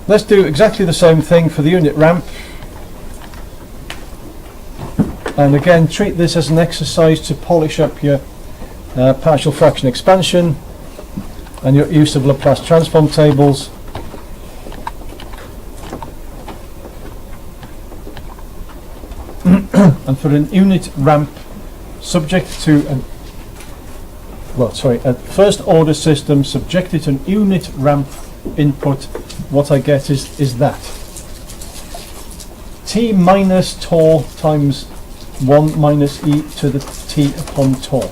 Let's do exactly the same thing for the unit ramp. And again, treat this as an exercise to polish up your partial fraction expansion and your use of Laplace transform tables. And for an unit ramp subject to a first order system subjected to an unit ramp input, what I get is that t minus tau times 1 minus e to the t upon tau.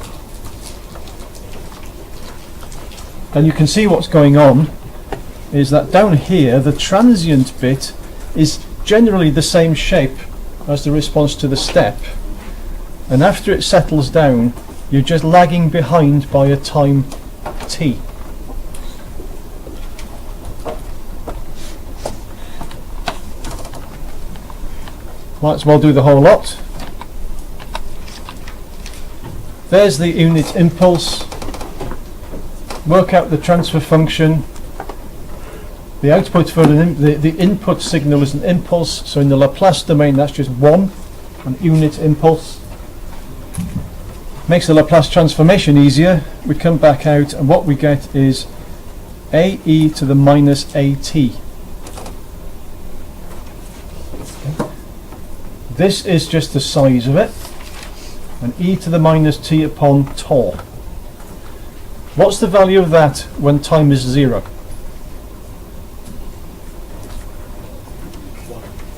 And you can see what's going on is that down here the transient bit is generally the same shape as the response to the step, and after it settles down you're just lagging behind by a time t. Might as well do the whole lot. There's the unit impulse. Work out the transfer function. The output for the input signal is an impulse, so in the Laplace domain that's just 1, an unit impulse. Makes the Laplace transformation easier. We come back out and what we get is ae to the minus at. This is just the size of it, and e to the minus t upon tau. What's the value of that when time is 0?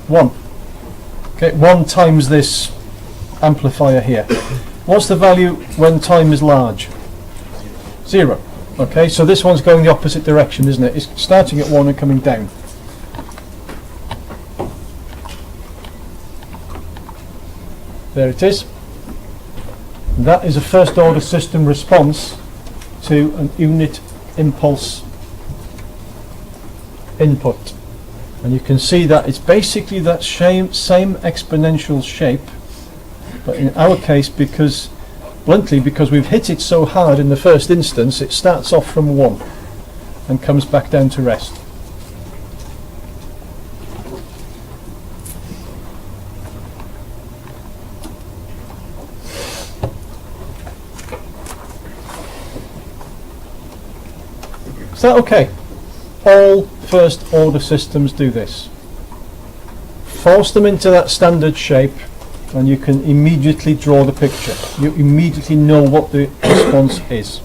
1. Okay, 1 times this amplifier here. What's the value when time is large? 0. Okay, so this one's going the opposite direction, isn't it? It's starting at 1 and coming down. There it is. That is a first order system response to an unit impulse input. And you can see that it's basically that same exponential shape, but in our case, because we've hit it so hard in the first instance, it starts off from 1 and comes back down to rest. Is that okay? All first order systems do this. Force them into that standard shape and you can immediately draw the picture. You immediately know what the response is.